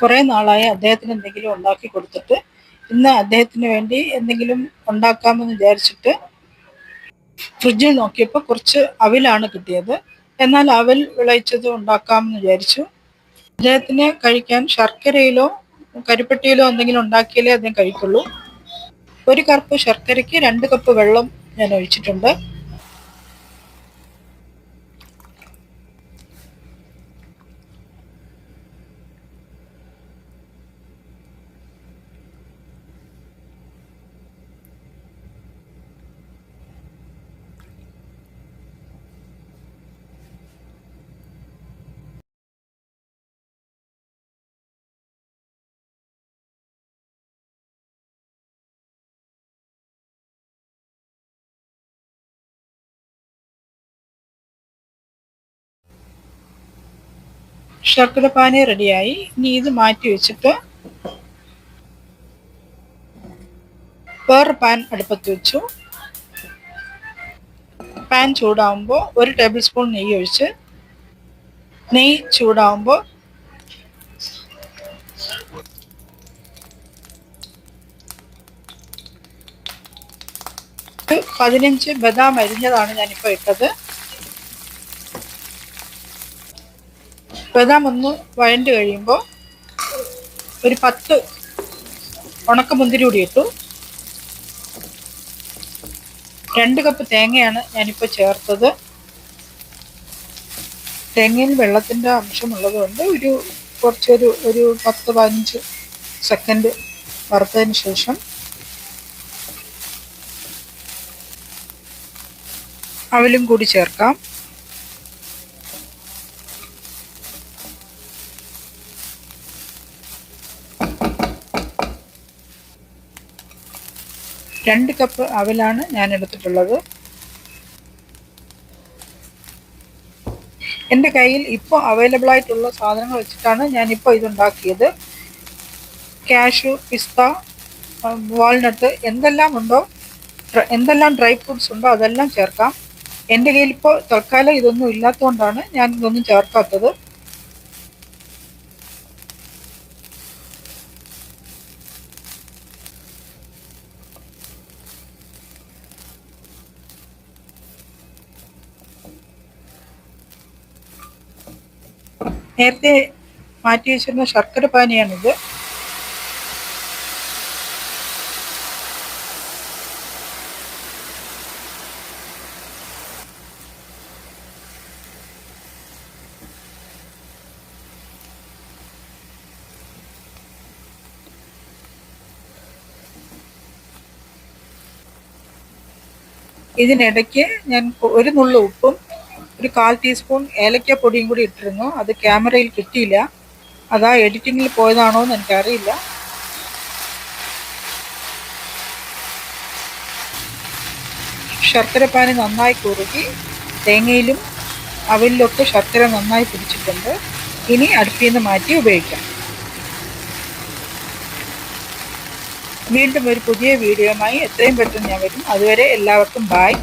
കുറേ നാളായി അദ്ദേഹത്തിന് എന്തെങ്കിലും ഉണ്ടാക്കി കൊടുത്തിട്ട് ഇന്ന് അദ്ദേഹത്തിന് വേണ്ടി എന്തെങ്കിലും ഉണ്ടാക്കാമെന്ന് വിചാരിച്ചിട്ട് ഫ്രിഡ്ജിൽ നോക്കിയപ്പോൾ കുറച്ച് അവിലാണ് കിട്ടിയത്. എന്നാൽ അവൽ വിളയിച്ചത് ഉണ്ടാക്കാമെന്ന് വിചാരിച്ചു. അദ്ദേഹത്തിന് കഴിക്കാൻ ശർക്കരയിലോ കരിപ്പെട്ടിയിലോ എന്തെങ്കിലും ഉണ്ടാക്കിയാലേ അദ്ദേഹം കഴിക്കുള്ളൂ. 1 കപ്പ് ശർക്കരയ്ക്ക് 2 കപ്പ് വെള്ളം ഞാൻ ഒഴിച്ചിട്ടുണ്ട്. ശർക്കര പാനി റെഡിയായി. ഇനി ഇത് മാറ്റി വെച്ചിട്ട് വേറെ പാൻ അടുപ്പത്ത് വെച്ചു. പാൻ ചൂടാവുമ്പോൾ 1 ടേബിൾ സ്പൂൺ നെയ്യ് ഒഴിച്ച്, നെയ്യ് ചൂടാവുമ്പോൾ ഒരു 15 ബദാം അരിഞ്ഞതാണ് ഞാനിപ്പോൾ ഇട്ടത്. ബദാം ഒന്ന് വഴണ്ട് കഴിയുമ്പോൾ ഒരു 10 ഉണക്കമുന്തിരി കൂടി ഇട്ടു. 2 കപ്പ് തേങ്ങയാണ് ഞാനിപ്പോൾ ചേർത്തത്. തേങ്ങയിൽ വെള്ളത്തിൻ്റെ അംശമുള്ളത് കൊണ്ട് ഒരു 10-15 സെക്കൻഡ് വറുത്തതിന് ശേഷം അവലും കൂടി ചേർക്കാം. രണ്ട് കപ്പ് അവലാണ് ഞാൻ എടുത്തിട്ടുള്ളത്. എൻ്റെ കയ്യിൽ ഇപ്പോൾ അവൈലബിൾ ആയിട്ടുള്ള സാധനങ്ങൾ വെച്ചിട്ടാണ് ഞാനിപ്പോൾ ഇതുണ്ടാക്കിയത്. കാഷ്യൂ, പിസ്ത, വാൾനട്ട് എന്തെല്ലാം ഡ്രൈ ഫ്രൂട്ട്സ് ഉണ്ടോ അതെല്ലാം ചേർക്കാം. എൻ്റെ കയ്യിൽ ഇപ്പോൾ തൽക്കാലം ഇതൊന്നും ഇല്ലാത്തതുകൊണ്ടാണ് ഞാൻ ഇതൊന്നും ചേർക്കാത്തത്. നേരത്തെ മാറ്റി വെച്ചിരുന്ന ശർക്കര പാനിയാണിത്. ഇതിനിടയ്ക്ക് ഞാൻ ഒരു നുള്ളു ഉപ്പും ഒരു 1/4 ടീസ്പൂൺ ഏലക്കപ്പൊടിയും കൂടി ഇട്ടിരുന്നു. അത് ക്യാമറയിൽ കിട്ടിയില്ല. അതാ എഡിറ്റിങ്ങിൽ പോയതാണോ എന്ന് എനിക്കറിയില്ല. ശർക്കരപ്പാനി നന്നായി കുറുകി തേങ്ങയിലും അവലിലൊക്കെ ശർക്കര നന്നായി പിടിച്ചിട്ടുണ്ട്. ഇനി അടുപ്പിൽ നിന്ന് മാറ്റി ഉപയോഗിക്കാം. വീണ്ടും ഒരു പുതിയ വീഡിയോയുമായി എത്രയും പെട്ടെന്ന് ഞാൻ വരും. അതുവരെ എല്ലാവർക്കും ബായ്.